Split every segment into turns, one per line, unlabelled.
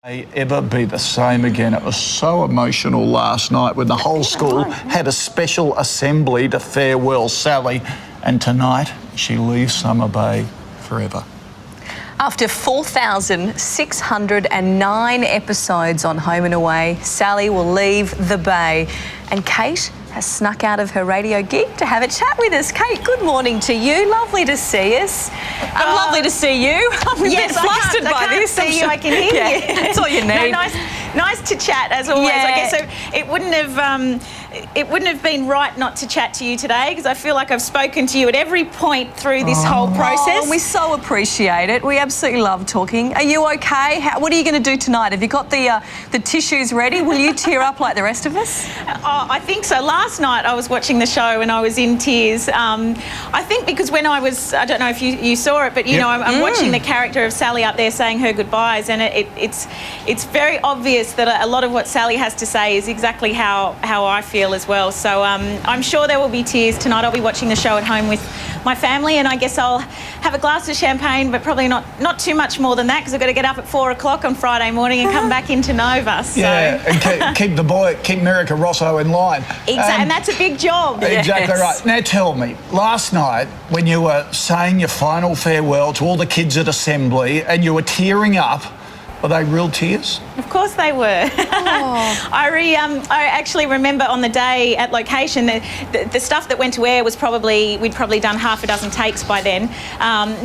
Ever be the same again. It was so emotional last night when the whole school had a special assembly to farewell Sally, and tonight she leaves Summer Bay forever.
After 4,609 episodes on Home and Away, Sally will leave the Bay, and Kate has snuck out of her radio gig to have a chat with us. Kate, good morning to you. Lovely to see us. Lovely to see you. I'm a bit flustered by this.
I can't see you, I can hear you.
That's all you need.
No, nice to chat as always.
Yeah.
I guess so it wouldn't have been right not to chat to you today, because I feel like I've spoken to you at every point through this whole process.
Oh, we so appreciate it. We absolutely love talking. Are you okay? What are you going to do tonight? Have you got the tissues ready? Will you tear up like the rest of us?
I think so. Last night I was watching the show and I was in tears. I think because when I don't know if you saw it, but you know, I'm watching the character of Sally up there saying her goodbyes, and it's very obvious that a lot of what Sally has to say is exactly how I feel as well. So I'm sure there will be tears tonight. I'll be watching the show at home with my family, and I guess I'll have a glass of champagne, but probably not too much more than that, because I've got to get up at 4 o'clock on Friday morning and come back into Nova. So.
Yeah, and keep Merica Rosso in line.
Exactly, and that's a big job.
Exactly right. Now tell me, last night when you were saying your final farewell to all the kids at Assembly and you were tearing up, were they real tears?
Of course they were. Oh. I actually remember on the day at location, the stuff that went to air was we'd probably done half a dozen takes by then.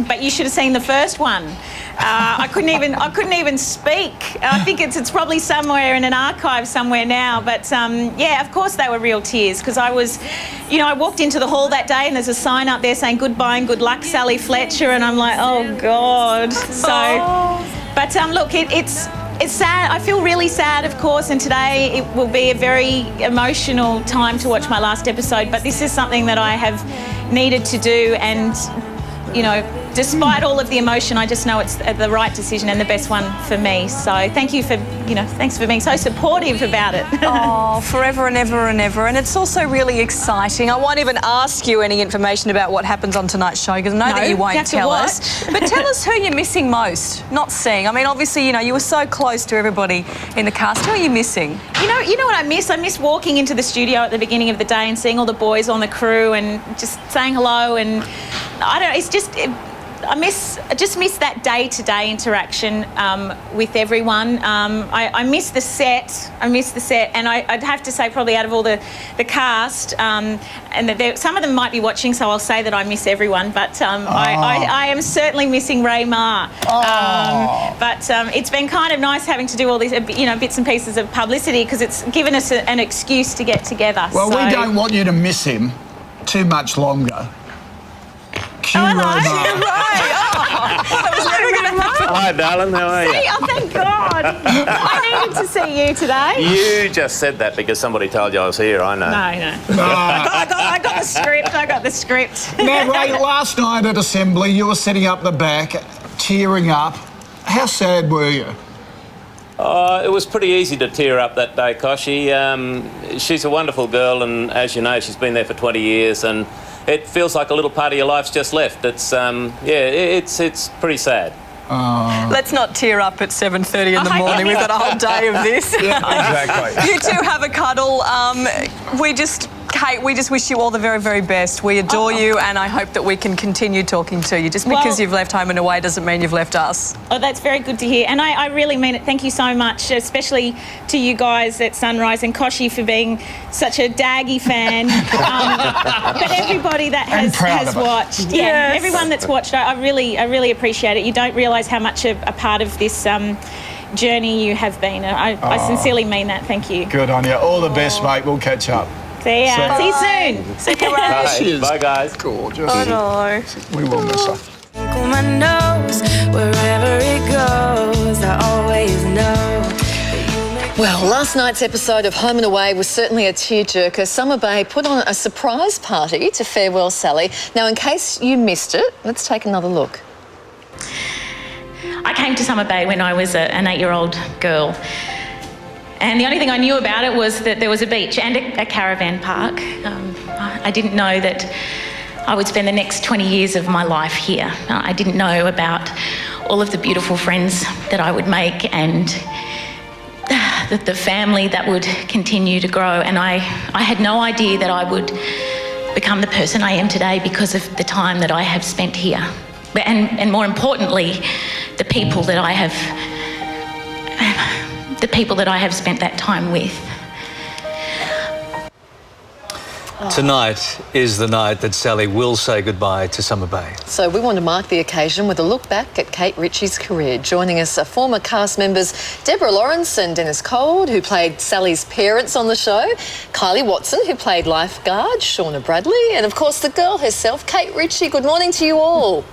But you should have seen the first one. I couldn't even speak. I think it's probably somewhere in an archive somewhere now. But yeah, of course they were real tears, because I walked into the hall that day and there's a sign up there saying goodbye and good luck, Sally Fletcher, and I'm like, oh God. So. But look, it's sad. I feel really sad, of course, and today it will be a very emotional time to watch my last episode, but this is something that I have needed to do, and, you know, despite all of the emotion, I just know it's the right decision and the best one for me. So thank you for, thanks for being so supportive about it.
Oh, forever and ever and ever. And it's also really exciting. I won't even ask you any information about what happens on tonight's show, because I know that you won't tell us. But tell us who you're missing most, not seeing. I mean, obviously, you were so close to everybody in the cast. Who are you missing?
You know what I miss? I miss walking into the studio at the beginning of the day and seeing all the boys on the crew and just saying hello, and I don't know, it's just... I just miss that day-to-day interaction with everyone. I miss the set. And I'd have to say, probably out of all the cast, and some of them might be watching, so I'll say that I miss everyone. But I am certainly missing Ray Meagher. But it's been kind of nice having to do all these, bits and pieces of publicity, because it's given us an excuse to get together.
Well, we don't want you to miss him too much longer.
Hi, darling. How are you?
Oh, thank God. I needed to see you today.
You just said that because somebody told you I was here. I know.
No. I got the script.
Now, Ray, last night at Assembly, you were sitting up the back, tearing up. How sad were you?
It was pretty easy to tear up that day, Koshy. She's a wonderful girl, and as you know, she's been there for 20 years, and it feels like a little part of your life's just left. It's it's pretty sad.
Let's not tear up at 7:30 in the morning. We've got a whole day of this.
Yeah, exactly.
You two have a cuddle. Kate, we just wish you all the very, very best. We adore you, and I hope that we can continue talking to you. Just because you've left Home and Away doesn't mean you've left us.
Oh, that's very good to hear. And I really mean it. Thank you so much, especially to you guys at Sunrise and Koshy for being such a Daggy fan. But everybody that has watched. Yeah, everyone that's watched, I really appreciate it. You don't realise how much a part of this journey you have been. I sincerely mean that. Thank you.
Good on you. All the best, mate. We'll catch up.
See ya. See you soon.
See you, Ray.
She is
Bye, guys.
Gorgeous.
I know.
We will miss her.
My nose, wherever it goes, I always know.
Well, last night's episode of Home and Away was certainly a tearjerker. Summer Bay put on a surprise party to farewell Sally. Now, in case you missed it, let's take another look.
I came to Summer Bay when I was an 8-year-old girl. And the only thing I knew about it was that there was a beach and a caravan park. I didn't know that I would spend the next 20 years of my life here. I didn't know about all of the beautiful friends that I would make and the family that would continue to grow. And I had no idea that I would become the person I am today because of the time that I have spent here. And more importantly, the people that I have spent that time with.
Tonight is the night that Sally will say goodbye to Summer Bay.
So we want to mark the occasion with a look back at Kate Ritchie's career. Joining us are former cast members Debra Lawrance and Dennis Coard, who played Sally's parents on the show, Kylie Watson, who played lifeguard, Shauna Bradley, and of course the girl herself, Kate Ritchie. Good morning to you all.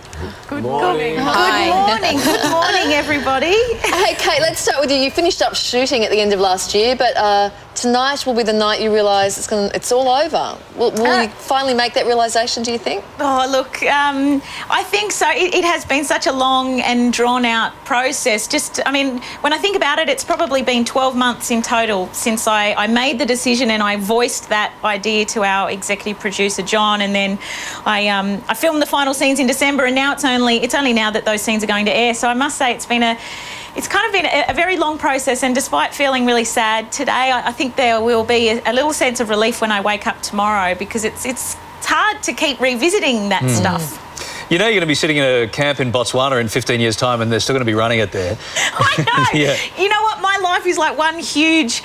Good morning. Good morning, everybody.
Hey, Kate, let's start with you. You finished up shooting at the end of last year, but tonight will be the night you realise it's all over. Will you finally make that realisation, do you think?
Oh, look, I think so. It has been such a long and drawn-out process. When I think about it, it's probably been 12 months in total since I made the decision and I voiced that idea to our executive producer, John, and then I filmed the final scenes in December, and now it's only now that those scenes are going to air. So I must say it's kind of been a very long process, and despite feeling really sad today, I think there will be a little sense of relief when I wake up tomorrow, because it's hard to keep revisiting that stuff.
You know you're going to be sitting in a camp in Botswana in 15 years' time and they're still going to be running it there.
I know.
Yeah.
You know what? My life is like one huge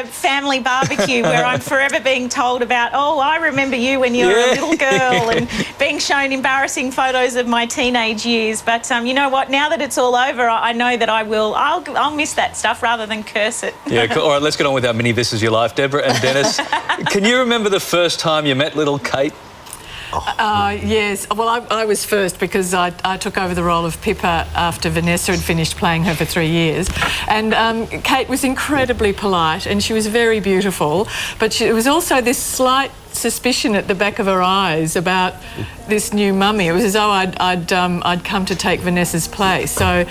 family barbecue where I'm forever being told about, oh, I remember you when you were a little girl, and being shown embarrassing photos of my teenage years. But you know what? Now that it's all over, I know that I'll miss that stuff rather than curse it.
Yeah, cool. All right, let's get on with our mini This Is Your Life. Deborah and Dennis, can you remember the first time you met little Kate?
Yes. Well, I was first because I took over the role of Pippa after Vanessa had finished playing her for 3 years. And Kate was incredibly polite and she was very beautiful, but there was also this slight suspicion at the back of her eyes about this new mummy. It was as though I'd come to take Vanessa's place. So,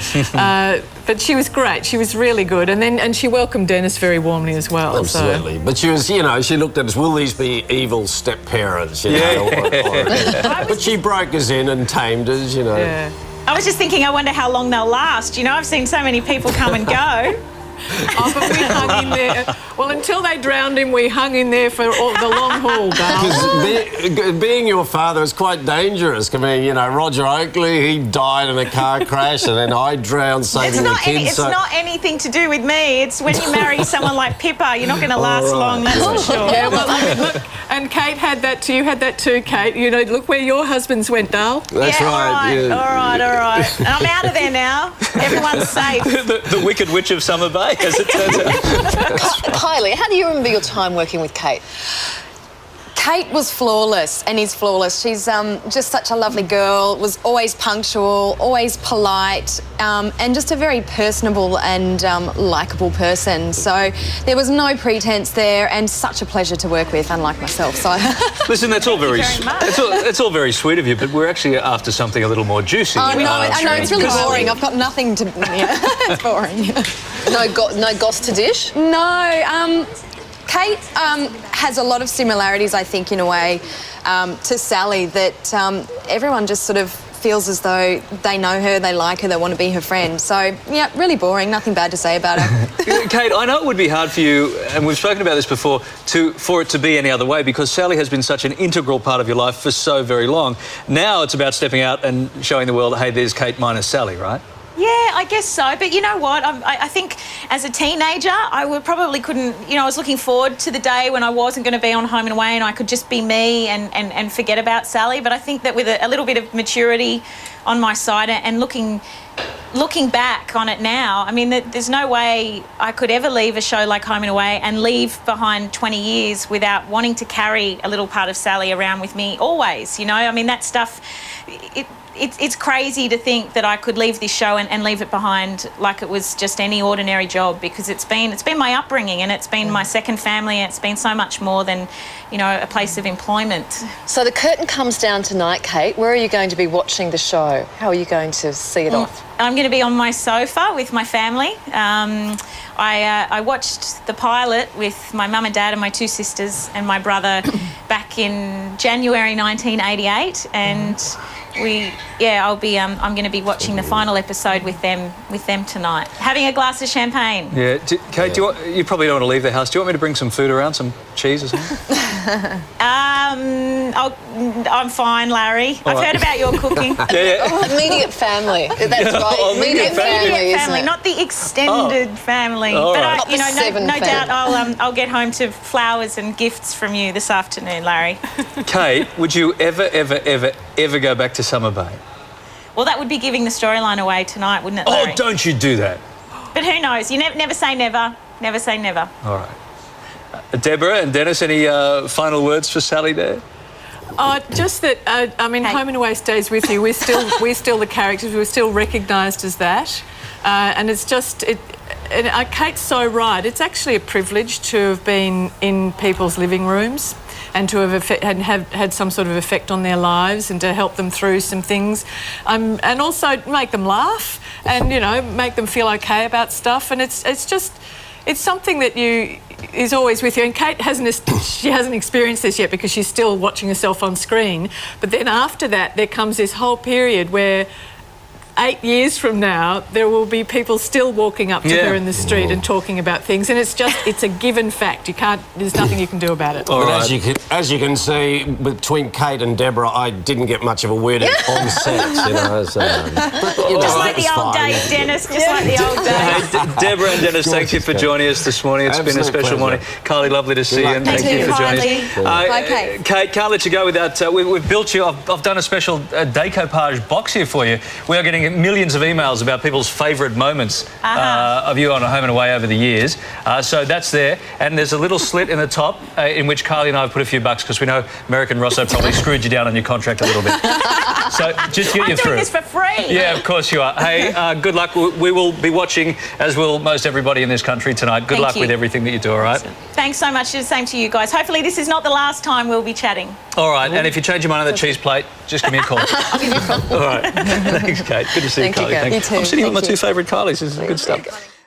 but she was great. She was really good, and she welcomed Dennis very warmly as well.
Absolutely,
so.
But she was, she looked at us. Will these be evil step parents? But she broke us in and tamed us.
Yeah.
I was just thinking, I wonder how long they'll last. I've seen so many people come and go.
Oh, but we hung in there. Well, until they drowned him, we hung in there for the long haul,
Because being your father is quite dangerous. I mean, Roger Oakley, he died in a car crash, and then I drowned saving the kids.
It's not anything to do with me. It's when you marry someone like Pippa, you're not going to last long, that's for sure.
Yeah, well, look, and Kate had that too. You had that too, Kate. Look where your husbands went, Dale.
That's right.
All right. And I'm out of there now. Everyone's safe.
the Wicked Witch of Summer Bay, as it turns out.
Kylie, how do you remember your time working with Kate?
Kate was flawless and is flawless. She's just such a lovely girl, was always punctual, always polite, and just a very personable and likeable person. So there was no pretense there, and such a pleasure to work with, unlike myself. So
listen, that's all very it's all very sweet of you, but we're actually after something a little more juicy.
I know it's really boring. I've got nothing to. It's boring.
No goss to dish?
No. Kate has a lot of similarities, I think, in a way, to Sally, that everyone just sort of feels as though they know her, they like her, they want to be her friend. So, yeah, really boring, nothing bad to say about her.
Kate, I know it would be hard for you, and we've spoken about this before, for it to be any other way, because Sally has been such an integral part of your life for so very long. Now it's about stepping out and showing the world, hey, there's Kate minus Sally, right?
Yeah, I guess so. But you know what? I think as a teenager, I couldn't, I was looking forward to the day when I wasn't going to be on Home and Away and I could just be me and forget about Sally. But I think that with a little bit of maturity on my side and looking back on it now, I mean, there's no way I could ever leave a show like Home and Away and leave behind 20 years without wanting to carry a little part of Sally around with me always, I mean, that stuff, it's crazy to think that I could leave this show and leave it behind like it was just any ordinary job, because it's been my upbringing and it's been my second family, and it's been so much more than, a place of employment.
So the curtain comes down tonight, Kate. Where are you going to be watching the show? How are you going to see it off?
I'm going to be on my sofa with my family. I watched the pilot with my mum and dad and my two sisters and my brother back in January 1988, and I'm going to be watching the final episode with them tonight, having a glass of champagne.
Yeah, Kate, you probably don't want to leave the house. Do you want me to bring some food around, some cheese or something?
I'm fine, Larry. I've heard about your cooking.
Immediate family. That's right. Immediate family,
not the extended family.
All
but
right.
no doubt I'll get home to flowers and gifts from you this afternoon, Larry.
Kate, would you ever go back to Summer Bay?
Well, that would be giving the storyline away tonight, wouldn't it, Larry?
Oh, don't you do that.
But who knows? You never say never. Never say never.
All right. Deborah and Dennis, any final words for Sally there?
Just that, Home and Away stays with you. We're still the characters. We're still recognised as that. And it's just... Kate's so right. It's actually a privilege to have been in people's living rooms and to have had some sort of effect on their lives and to help them through some things. And also make them laugh and, make them feel okay about stuff. And it's something that is always with you. And Kate hasn't experienced this yet because she's still watching herself on screen. But then after that, there comes this whole period where 8 years from now, there will be people still walking up to her in the street and talking about things. And it's a given fact. There's nothing you can do about it.
All right. As you can see, between Kate and Deborah, I didn't get much of a word in on set,
Just like the old days, Dennis. Just like the old days.
Hey, Deborah and Dennis, thank you for joining us this morning. It's been a special morning. Carly, lovely to see you, and thank you for joining us.
Bye, Kate.
Kate, can't let you go without... We've built you... I've done a special decoupage box here for you. We are getting millions of emails about people's favourite moments of you on a Home and Away over the years. So that's there. And there's a little slit in the top in which Carly and I have put a few bucks because we know American Rosso probably screwed you down on your contract a little bit. So just get you through.
I'm doing this for free.
Yeah, of course you are. Hey, good luck. We will be watching, as will most everybody in this country tonight. Good luck with everything that you do, all right?
Thanks so much. The same to you guys. Hopefully this is not the last time we'll be chatting.
All right, and if you change your mind on the cheese plate, just give me a call.
I'll give you a call.
All right. Thanks, Kate. Good to see you, Carly.
You too.
I'm sitting with my two favourite Carlys. This is good stuff.